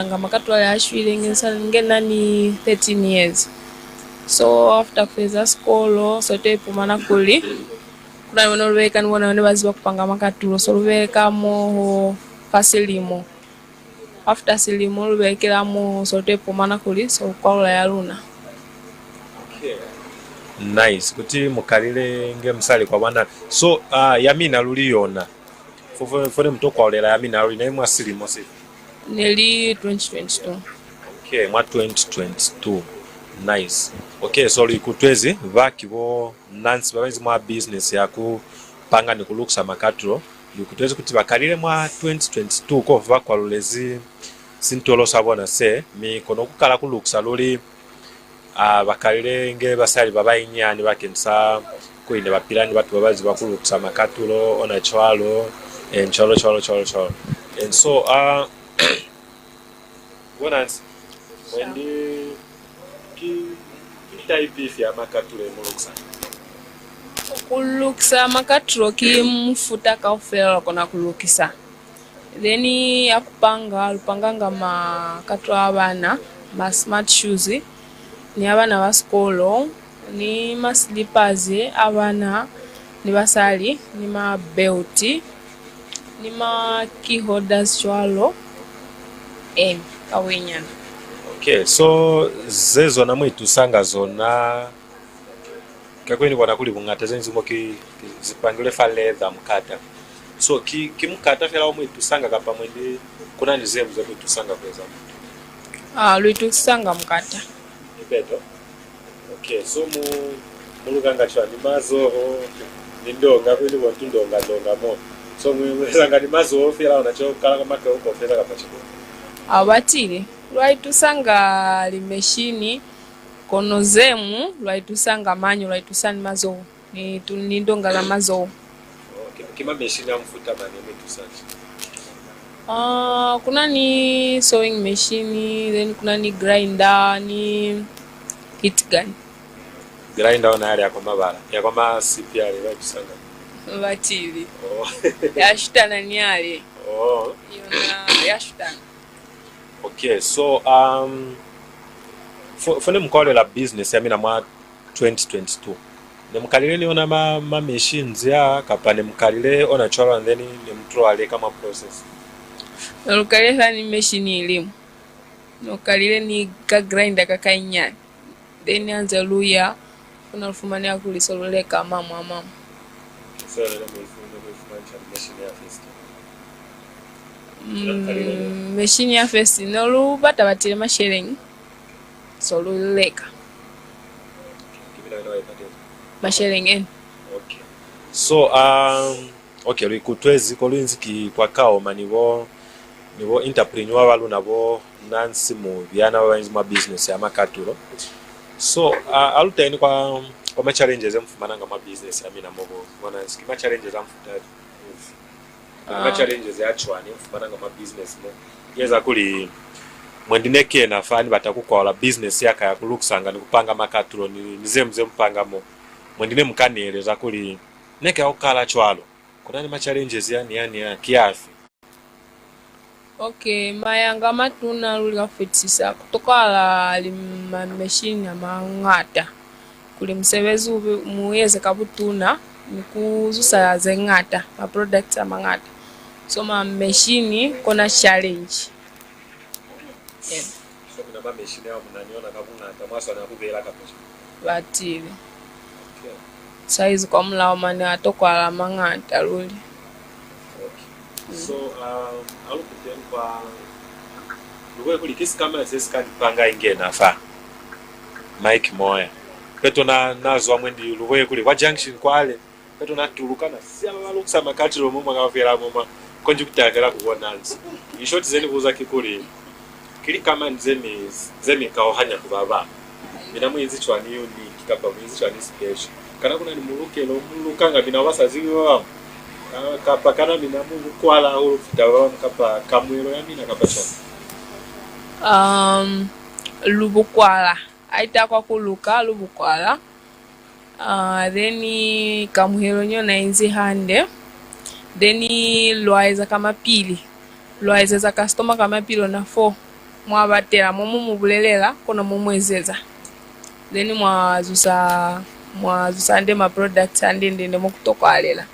Makatula ya shule ngena ni 13 years. So after kufeza skolo sote ipumana kuli kuna wanoruweka niwana wanebaziwa kupanga makatulo so ruweka mo fasilimo. After silimo ruwekela mo sote ipumana kuli so kwa ya luna. Okay. Nice. Kuti mukalile nge msali kwa wana. So yamina luliyona. Fone mtoko walela yamina luli na imwa silimo si? Neli 2022. Okay, mwa 2022. Nice. Okay, so likutwezi vaki wo nansi bawenzi mwa business yaku panga ni kuluksa makaturo. Likutwezi kuti bakalile mwa 2022 ko vakwa lulezi sintolo sabona se mi kono kukala kuluksa luli bakalile nge basali babayi nyani bakensa kuine bapilani batu babazi bakuluksa makaturo ona chwalo and cholo. And so Once when the type ya makaturo muluksa. Kuluksa makaturo ki mfuta kaufela kona kulukisa. Then lupanganga makaturo abana ma smart shoes ni abana ba skolo ni ma slippers abana ni basali ni ma belt ni ma key holders chwalo kawenyana. Okay, so zezo na mwitu sanga zona kakweni kwa nakuli kungata zenzimo ki zipangile fa leather mkata. So ki mkata fela mwitu sanga kapa mwende kuna nizemu za mwitu sanga kweza mwitu? Luitu sanga mkata. Ipeto? Okay, so mulukanga chwa ni mazo ni ndonga kweni kwa ndonga mo. So mwezanga ni mazo fela unacho kala maka uko fela kapa chiko. Abatili lwaitusanga limeshini kono zemu lwaitusanga manyo lwaitusani mazo ni ndonga la mazo. Okay, kima meshini amfuta mani metusani? Kuna ni sewing machine, then kuna ni grinder, ni heat gun. Grinder ona yale yako mabara yako ma CPR lwaitusanga Batili yashutana ni yale yona yashutana. Okay, so fone mkole la business yamina mwa 2022 ne mkalile ni ona ma machines ya kapane mkalile ona choro and then ni mtrowale kama process. Nukalile ni machine ilimu nukalile ni ka grinder kakainyani then anze luya unalufumania kulisololeka mama. So le machine ya first. Machine ya first no bata batile masheleng so luleka masheleng en. Okay, so okay likutwezi ko lwinziki kwa kao manibo entrepreneur walu nabo nansi mu byana babanzi ma business ya makaturo. So alutaini kwa ma challenges emfumananga ma business ya mina mobo mwana skima challenges amfuta ma challenges ya chwani mfumananga ma business mo yeza kuli mwendineke na fani batakukola business yaka ya kuluksanga nikupanga makaturo nizemze mpanga mo mwendine mkaneleza kuli neke okala chwalo kuna ni ma challenges yani ya kiafi. Okay, mayanga matuna lulika fitisa kutokala lima machine ya mangata kuli msebezi muweze kabutuna nikuzusa zengata ma products ya mangata so ma machine kona challenge. Yeah. So kuna ma machine ya munaniona kabungata mwaso na kubela kaposha batile. Okay. Size kwa mlao mane atokwala mangata luli. So alukuteni kwa luwe kuli kisi kama sesika nipanga ingena fa Mike Moya peto nazo amwendi luwe kuli kwa junction kwale peto natulukana siya baluksa makatiro mumwa kavera mumwa konji kutakela kubonanzi ishoti zeni kuza kikuli kili kama zemi kaohanya kubaba mina mwizi chwani yuni kikapa mwizi chwani special kana kuna ni mulukelo mulukanga mina wasaziwa kapa kana mina mungu kwala urufitawa mkapa kamwero ya mina kapa chani lubukwala aita kwa kuluka lubukwala then kamuhero nyo na inzi hande then lwaiza kama pili lwaiza za customer kama pilo na 4 mwabatera momwe mubulelela kona momwezeza then mwazusa ande ma products ande ndende mokutokwalela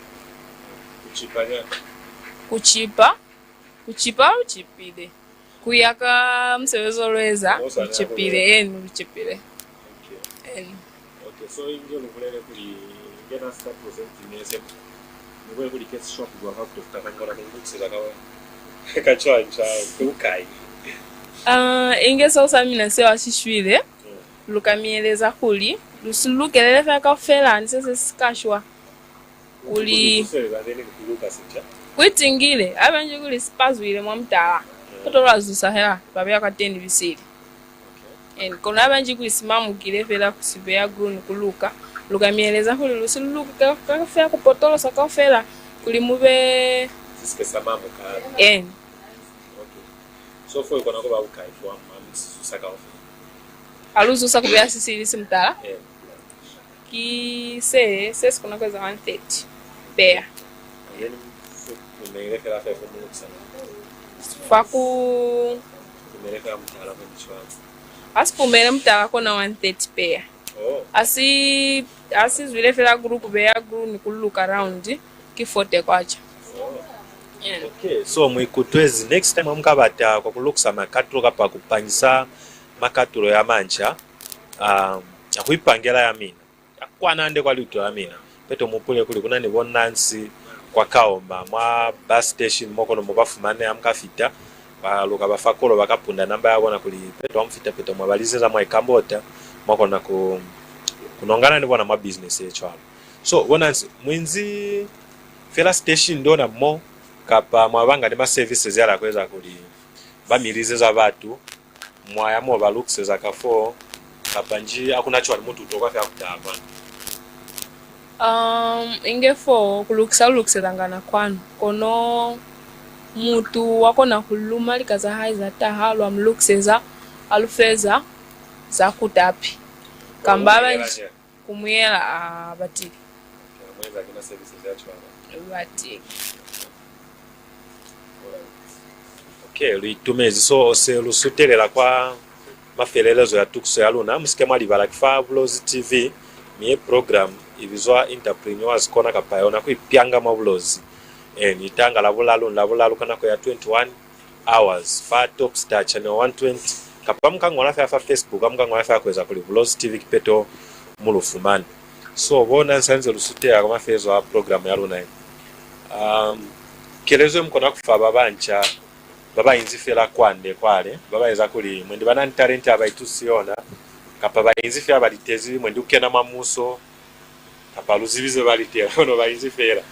kuchipa uchipile kuyaka msewezo lweza uchipile uchipile okay so injo lubulele kuli ngena start presenting yese ngwe kuli case shop gwa hapo tutakangala ngikutsela kawa kachanja kukai inge sosa mina se washishwile lukamieleza kuli lusilukelele faka fela nsese sikashwa kuli kwitingile abanje kuli spazwile mwamtala kutolwazusa hela babya kateni bisiri kona abanje kuli simamukile fela kusibea grun kuluka lukamieleza kuli lusiluka kafea kupotolo saka fela kuli mube siske samamu ka okay so foi kona ko ba ukai fo saka ofe aluzusa kubea sisiri simtala ki se kuna kweza 130 bea yani umeile kala fa kwa sana faku umeeleka mtala kwa chwa asipumele mtala kona 130 bea asi zwile fela group bea group ni kuluka around ki 40 kwacha okay so mwikutwezi next time mukabata kwa kulukisa makatulo kapa kupangisa makatulo ya mancha akuipangela ya mina akwana ande kwa luto ya mina peto mupule kuli kuna ni bonansi kwa kaomba mwa bus station mokono mubafumane amkafita baluka bafakolo bakapunda namba yabo na kuli peto amfita peto mwabalizeza mwa ikambota mokono kunongana ni bona mwa business yechwalo so bonansi mwinzi fela station ndona mo kapa mwabanga ni ma services yala kweza kuli bamirizeza batu mwayamo balukiseza kafo kapanji akuna chwa mutu utoka fya kutaba ingefo kulukiseza ngana kwano kono mutu wakona kuluma likaza haiza tahalo amlukiseza alufeza za kutapi kambaba kumuyela batiki mweza kina services ya chwa batiki okay litumezi so se lusutelela kwa mafelelezo ya tukso ya luna musike mwali bala kifa Vlogs TV miye program ibizwa entrepreneurs kona kapayona kuipyanga ma vlogs nitanga labulalu kana ko ya 21 hours fa top star channel 120 kapamka ngola fa Facebook amka ngola fa kweza kuli Vlogs TV kipeto mulufumani so bona nsanze lusutela kwa mafezo ya program ya luna kelezo mkona kufa babancha baba inzifela kwande kwale baba eza kuli mwendi banani talent abaitusiona kapa bayinzifela balitezi mwendi ukena mamuso kapa luzibize balitela ono bayinzifela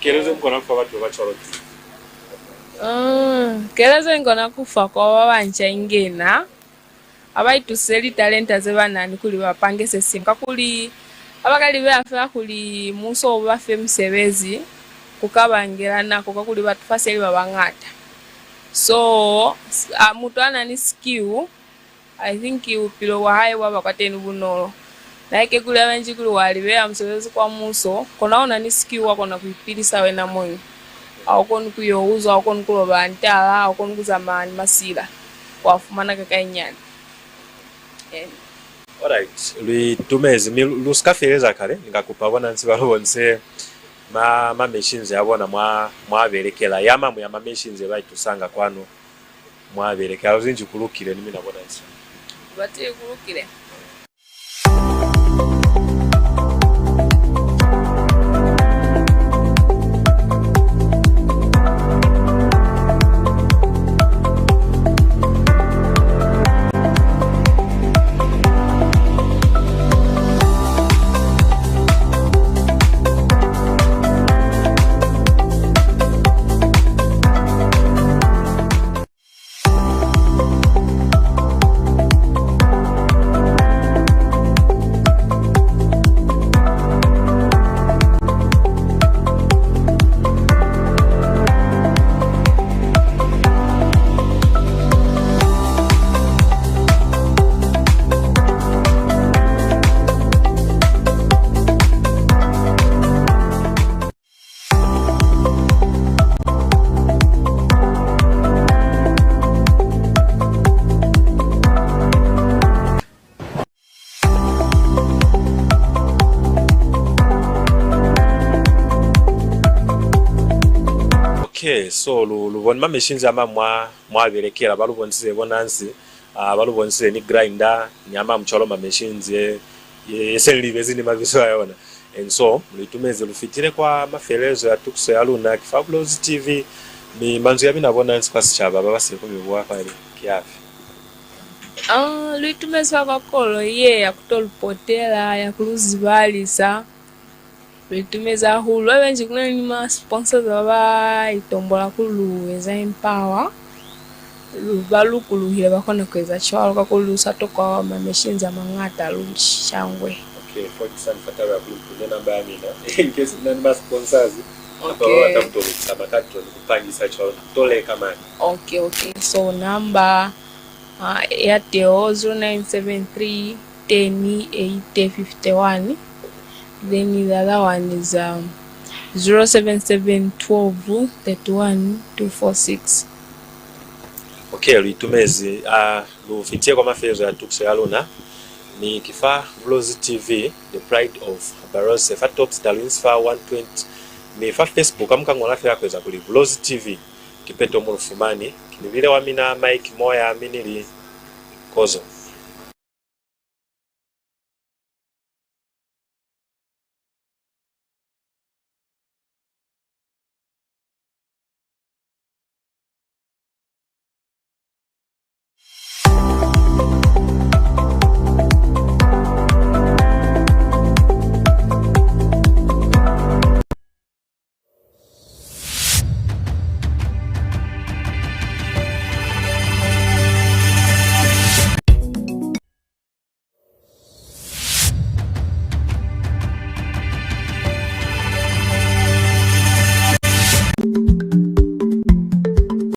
kelezo mkona kufa batu bachoroti kelezo ngona kufa kwa babancha ingena abaituseli talent azebanani kuli bapangese simka kuli abakali beafela kuli muso bafe msebezi kukabangela nako kuli batufaseli babangata so mutu anani skill I think upilo wa hai waba kwateni bunolo like kule abanji kule walibea msewezi kwa muso konaona ni skill wako na kuipilisa wena moyo awukoni kuyouza awukoni kuloba antala awukoni kuzamani masila wafumana kakainyani alright litumezi luskafeleza kale ngakupa bona nsi balobonse ma machines yabona mwaberekela yama ya machines bayitusanga kwano mwaberekela uzinji kulukile nimi nabona nsi bati kulukile Okay, so lubona ma machines ama mwaberekera balubonise bonansi balubonise ni grinder nyama mcholo ma machines yeseli bezini maviso yona. And so mlitumeze lufitire kwa mafelezo ya tukso ya Luna Fabuloso TV ni manzu yabina bonansi kwa sichaba babase kumibwa pale kiafi. Lwitumeza kakolo ya kutolupotela ya kuluzibalisa lwitumeza hulu abenji kuna ni ma sponsors baba itombola kuluweza empower lubalukuluhile bakona kweza chwalo kakulusa toka ma machines amangata lushangwe. Okay, for example fatara blue namba yamina in case nani ma sponsors okay watamtolisa makatro kupangisa chwalo tole kama okay so number Airtel 0973 10 851. Then the other one is 077 12 31 246. Okay, litumezi lufitie kwa mafezo ya tukso ya Luna ni kifaa Fabuloso TV, the pride of Barose fa top stallions fa 120 ni fa Facebook amukango na fya kweza kuli Fabuloso TV kipeto murufumani kinivile wamina Mike Moya minili kozo.